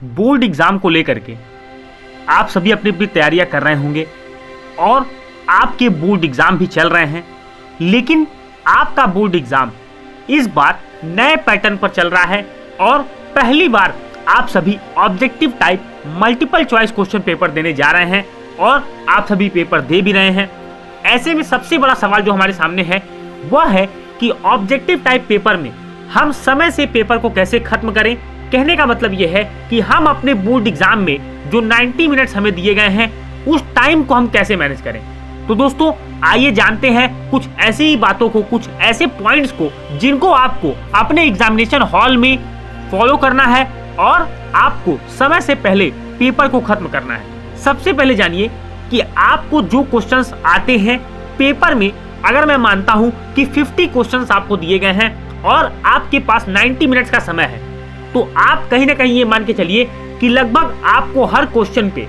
Board exam को लेकर के आप सभी अपनी अपनी तैयारियां कर रहे होंगे और आपके बोर्ड एग्जाम भी चल रहे हैं, लेकिन आपका बोर्ड एग्जाम इस बार नए पैटर्न पर चल रहा है और पहली बार आप सभी objective type multiple choice question paper देने जा रहे हैं और आप सभी पेपर दे भी रहे हैं। ऐसे में सबसे बड़ा सवाल जो हमारे सामने है वह है कि ऑब्जेक्टिव टाइप पेपर में हम समय से पेपर को कैसे खत्म करें। कहने का मतलब यह है कि हम अपने बोर्ड एग्जाम में जो 90 मिनट्स हमें दिए गए हैं उस टाइम को हम कैसे मैनेज करें। तो दोस्तों आइए जानते हैं कुछ ऐसी ही बातों को, कुछ ऐसे पॉइंट्स को जिनको आपको अपने एग्जामिनेशन हॉल में फॉलो करना है और आपको समय से पहले पेपर को खत्म करना है। सबसे पहले जानिए कि आपको जो क्वेश्चंस आते हैं पेपर में, अगर मैं मानता हूं कि 50 क्वेश्चंस आपको दिए गए हैं और आपके पास 90 मिनट्स का समय है, तो आप कहीं ना कहीं ये मान के चलिए कि लगभग आपको हर क्वेश्चन पे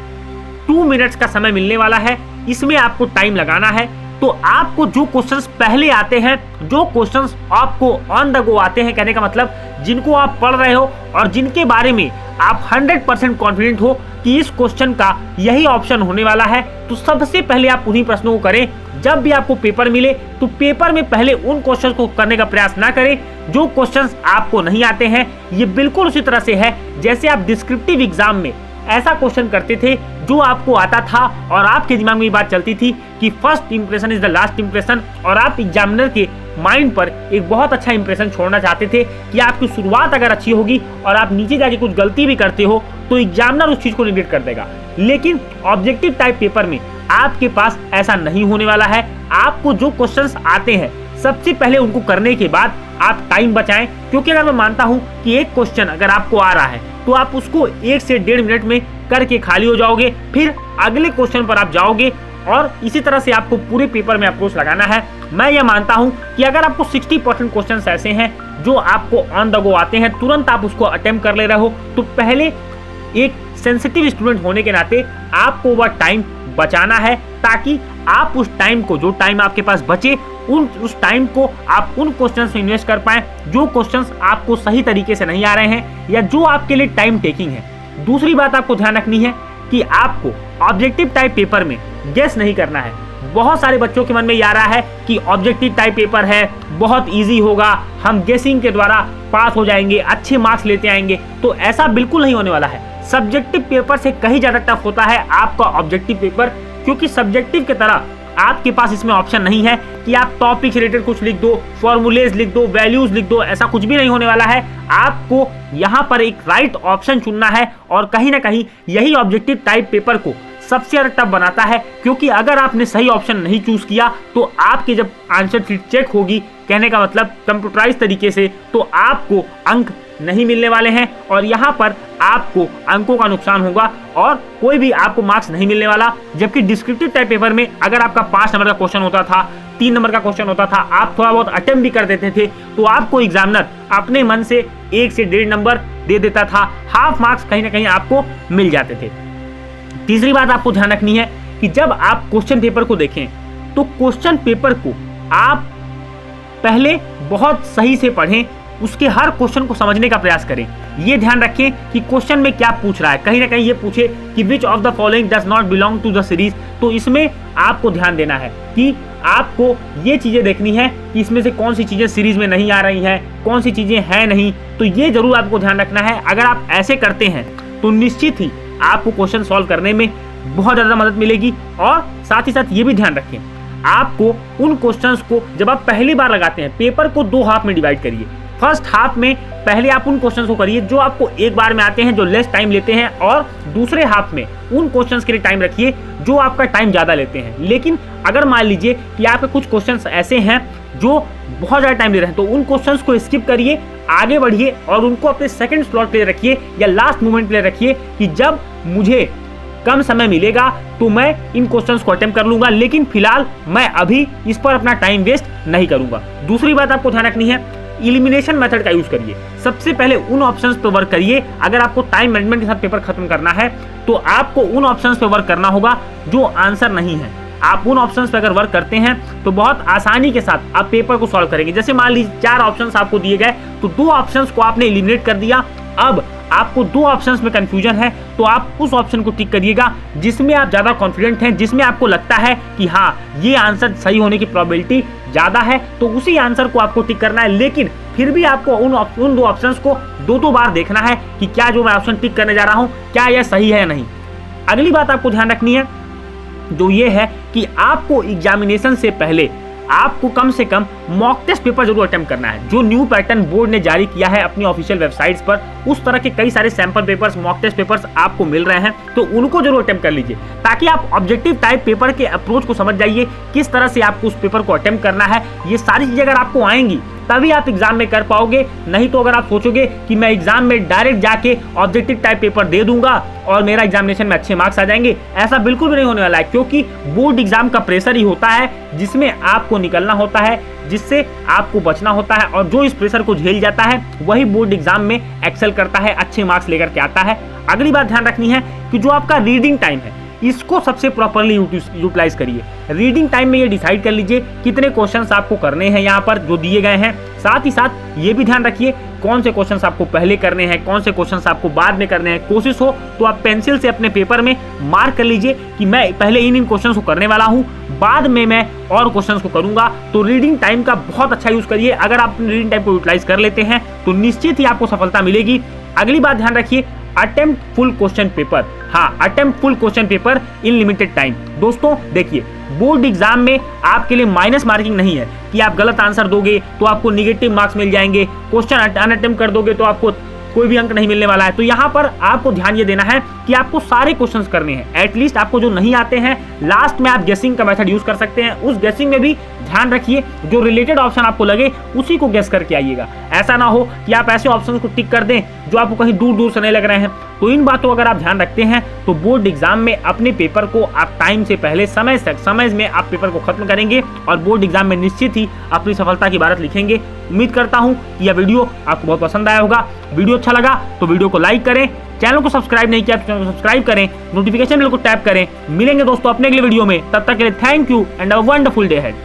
2 मिनट्स का समय मिलने वाला है। इसमें आपको टाइम लगाना है। तो आपको जो क्वेश्चंस पहले आते हैं, जो क्वेश्चंस आपको ऑन द गो आते हैं, कहने का मतलब जिनको आप पढ़ रहे हो और जिनके बारे में आप 100% कॉन्फिडेंट हो कि इस क्वेश्चन का यही ऑप्शन होने वाला है, तो सबसे पहले आप उन्हीं प्रश्नों को करें। जब भी आपको पेपर मिले तो पेपर में पहले उन क्वेश्चंस को करने का प्रयास ना करें जो क्वेश्चंस आपको नहीं आते हैं। ये बिल्कुल उसी तरह से है जैसे आप डिस्क्रिप्टिव एग्जाम में ऐसा क्वेश्चन करते थे जो आपको आता था और आपके दिमाग में ये बात चलती थी कि first impression is the last impression, और आप एग्जामिनर के माइंड पर एक बहुत अच्छा इंप्रेशन छोड़ना चाहते थे कि आपकी शुरुआत अगर अच्छी होगी और आप नीचे जाके कुछ गलती भी करते हो तो एग्जामिनर उस चीज को निगेट कर देगा। लेकिन ऑब्जेक्टिव टाइप पेपर में आपके पास ऐसा नहीं होने वाला है। आपको जो क्वेश्चंस आते हैं सबसे पहले उनको करने के बाद आप टाइम बचाएं, क्योंकि अगर मैं मानता हूं कि एक क्वेश्चन अगर आपको आ रहा है तो आप उसको 1 से 1.5 मिनट में करके खाली हो जाओगे, फिर अगले क्वेश्चन पर आप जाओगे और इसी तरह से आपको पूरे पेपर में अप्रोच लगाना है। मैं यह मानता हूं कि अगर आपको 60% क्वेश्चंस ऐसे हैं जो आपको ऑन द गो आते हैं, तुरंत आप उसको अटेम्प्ट कर ले रहे हो, तो पहले एक सेंसिटिव स्टूडेंट होने के नाते आपको वह टाइम बचाना है ताकि आप उस टाइम को, जो टाइम आपके पास बचे, उस टाइम को आप उन क्वेश्चंस में इन्वेस्ट कर पाएं जो क्वेश्चंस आपको सही तरीके से नहीं आ रहे हैं या जो आपके लिए टाइम टेकिंग है। दूसरी बात आपको ध्यान रखनी है कि आपको ऑब्जेक्टिव टाइप पेपर में गेस नहीं करना है। बहुत सारे बच्चों के मन में ये आ रहा है कि ऑब्जेक्टिव टाइप पेपर है, बहुत इजी होगा, हम गेसिंग के द्वारा पास हो जाएंगे, अच्छे मार्क्स लेते आएंगे। तो ऐसा बिल्कुल नहीं होने वाला है। सब्जेक्टिव पेपर से कहीं ज्यादा टफ होता है आपका ऑब्जेक्टिव पेपर, क्योंकि सब्जेक्टिव की तरह आपके पास इसमें ऑप्शन नहीं है कि आप टॉपिक रिलेटेड कुछ लिख दो, फॉर्मूलेज लिख दो, वैल्यूज लिख दो। ऐसा कुछ भी नहीं होने वाला है। आपको यहाँ पर एक राइट ऑप्शन चुनना है और कहीं ना कहीं यही ऑब्जेक्टिव टाइप पेपर को सबसे ज्यादा टफ बनाता है, क्योंकि अगर आपने सही ऑप्शन नहीं चूज किया तो आपके जब आंसर शीट चेक होगी, कहने का मतलब कंप्यूटराइज तरीके से, तो आपको अंक नहीं मिलने वाले हैं और यहाँ पर आपको अंकों का नुकसान होगा और कोई भी आपको मार्क्स नहीं मिलने वाला। जबकि डिस्क्रिप्टिव टाइप पेपर में अगर आपका 5 नंबर का क्वेश्चन होता था, 3 नंबर का क्वेश्चन होता था, आप थोड़ा बहुत अटेम्प्ट भी कर देते थे, तो आपको एग्जामिनर अपने मन से 1 से 1.5 नंबर दे देता था, हाफ मार्क्स कहीं ना कहीं आपको मिल जाते थे। तीसरी बात आपको ध्यान रखनी है कि जब आप क्वेश्चन पेपर को देखें तो क्वेश्चन पेपर को आप पहले बहुत सही से पढ़ें, उसके हर क्वेश्चन को समझने का प्रयास करें। ये ध्यान रखें कि क्वेश्चन में क्या पूछ रहा है। कहीं ना कहीं ये पूछे कि which of the following does not belong to the series, तो इसमें आपको ध्यान देना है कि आपको ये चीजें देखनी है कि इसमें से कौन सी चीजें सीरीज में नहीं आ रही हैं, कौन सी चीजें हैं नहीं। तो ये जरूर आपको ध्यान रखना है। अगर आप ऐसे करते हैं तो निश्चित ही आपको क्वेश्चन सॉल्व करने में बहुत ज्यादा मदद मिलेगी। और साथ ही साथ ये भी ध्यान रखें, आपको उन क्वेश्चंस को जब आप पहली बार लगाते हैं, पेपर को 2 हाफ में डिवाइड करिए। फर्स्ट हाफ में पहले आप उन क्वेश्चंस को करिए जो आपको एक बार में आते हैं, जो लेस टाइम लेते हैं, और दूसरे हाफ में उन क्वेश्चंस के लिए टाइम रखिए जो आपका टाइम ज्यादा लेते हैं। लेकिन अगर मान लीजिए कि आपके कुछ क्वेश्चंस ऐसे हैं जो बहुत ज्यादा टाइम ले रहे हैं, तो उन क्वेश्चंस को स्किप करिए, आगे बढ़िए और उनको अपने सेकंड स्लॉट पे रखिए या लास्ट मोमेंट पे रखिए कि जब मुझे कम समय मिलेगा तो मैं इन क्वेश्चंस को अटेम्प्ट कर लूंगा, लेकिन फिलहाल मैं अभी इस पर अपना टाइम वेस्ट नहीं करूंगा। दूसरी बात आपको ध्यान रखनी है, एलिमिनेशन मेथड का यूज करिए। सबसे पहले उन ऑप्शंस पे वर्क करिए। अगर आपको टाइम मैनेजमेंट के साथ पेपर खत्म करना है तो आपको उन ऑप्शंस पे वर्क करना होगा जो आंसर नहीं है। आप उन ऑप्शंस पे अगर वर्क करते हैं तो बहुत आसानी के साथ आप पेपर को सॉल्व करेंगे। जैसे मान लीजिए 4 ऑप्शंस आपको दिए गए तो 2 ऑप्शंस को आपने एलिमिनेट कर दिया। अब आपको दो ऑप्शंस में कंफ्यूजन है तो आप उस ऑप्शन को टिक करिएगा जिसमें आप ज़्यादा कॉन्फिडेंट हैं, जिसमें आपको लगता है कि हाँ ये आंसर सही होने की प्रोबेबिलिटी ज़्यादा है, तो उसी आंसर को आपको टिक करना है। लेकिन फिर भी आपको उन दो ऑप्शंस को दो बार देखना है कि क्या जो मैं ऑप्शन टिक करने जा रहा हूँ क्या यह सही है या नहीं। अगली बात आपको ध्यान रखनी है जो ये है कि आपको एग्जामिनेशन से पहले आपको कम से कम मॉक टेस्ट पेपर जरूर अटेम्प्ट करना है। जो न्यू पैटर्न बोर्ड ने जारी किया है अपनी ऑफिशियल वेबसाइट्स पर, उस तरह के कई सारे sample papers, mock test papers आपको मिल रहे हैं, तो उनको जरूर अटेम्प्ट कर लीजिए ताकि आप ऑब्जेक्टिव टाइप पेपर के अप्रोच को समझ जाइए, किस तरह से आपको उस पेपर को अटेम्प्ट करना है। ये सारी चीजें अगर आपको आएंगी तभी आप एग्जाम में कर पाओगे, नहीं तो अगर आप सोचोगे कि मैं एग्जाम में डायरेक्ट जाके ऑब्जेक्टिव टाइप पेपर दे दूंगा और मेरा एग्जामिनेशन में अच्छे मार्क्स आ जाएंगे, ऐसा बिल्कुल भी नहीं होने वाला है। क्योंकि बोर्ड एग्जाम का प्रेशर ही होता है जिसमें आपको निकलना होता है, जिससे आपको बचना होता है, और जो इस प्रेशर को झेल जाता है वही बोर्ड एग्जाम में एक्सेल करता है, अच्छे मार्क्स लेकर के आता है। अगली बात ध्यान रखनी है कि जो आपका रीडिंग टाइम है इसको सबसे प्रॉपर्ली यूटिलाइज करिए। रीडिंग टाइम में ये डिसाइड कर लीजिए कितने क्वेश्चंस आपको करने हैं यहाँ पर जो दिए गए हैं। साथ ही साथ ये भी ध्यान रखिए कौन से क्वेश्चंस आपको पहले करने हैं, कौन से क्वेश्चंस आपको बाद में करने हैं। कोशिश हो तो आप पेंसिल से अपने पेपर में मार्क कर लीजिए कि मैं पहले इन क्वेश्चंस को करने वाला हूँ, बाद में मैं और क्वेश्चंस को करूंगा। तो रीडिंग टाइम का बहुत अच्छा यूज करिए। अगर आप रीडिंग टाइम को यूटिलाइज कर लेते हैं तो निश्चित ही आपको सफलता मिलेगी। अगली बात ध्यान रखिए, अटेम्प्ट फुल क्वेश्चन पेपर। हाँ, attempt full question paper in limited time. दोस्तों देखिए, बोर्ड एग्जाम में आपके लिए माइनस मार्किंग नहीं है कि आप गलत आंसर दोगे तो आपको नेगेटिव मार्क्स मिल जाएंगे, क्वेश्चन अनअटेम्प्ट कर दोगे तो आपको कोई भी अंक नहीं मिलने वाला है। तो यहाँ पर आपको ध्यान ये देना है कि आपको सारे क्वेश्चंस करने हैं। एटलीस्ट आपको जो नहीं आते हैं लास्ट में आप गेसिंग का मेथड यूज कर सकते हैं। उस गेसिंग में भी ध्यान रखिए जो रिलेटेड ऑप्शन आपको लगे उसी को गेस करके आइएगा। ऐसा ना हो कि आप ऐसे ऑप्शन को टिक कर दें जो आपको कहीं दूर दूर से नहीं लग रहे हैं। तो इन बातों को अगर आप ध्यान रखते हैं तो बोर्ड एग्जाम में अपने पेपर को आप टाइम से पहले समय में आप पेपर को खत्म करेंगे और बोर्ड एग्जाम में निश्चित ही अपनी सफलता की बात लिखेंगे। उम्मीद करता हूं कि यह वीडियो आपको बहुत पसंद आया होगा। वीडियो अच्छा लगा तो वीडियो को लाइक करें, चैनल को सब्सक्राइब नहीं किया तो चैनल को सब्सक्राइब करें, नोटिफिकेशन बेल को टैप करें। मिलेंगे दोस्तों अपने अगले वीडियो में, तब तक के लिए thank you and a wonderful day ahead.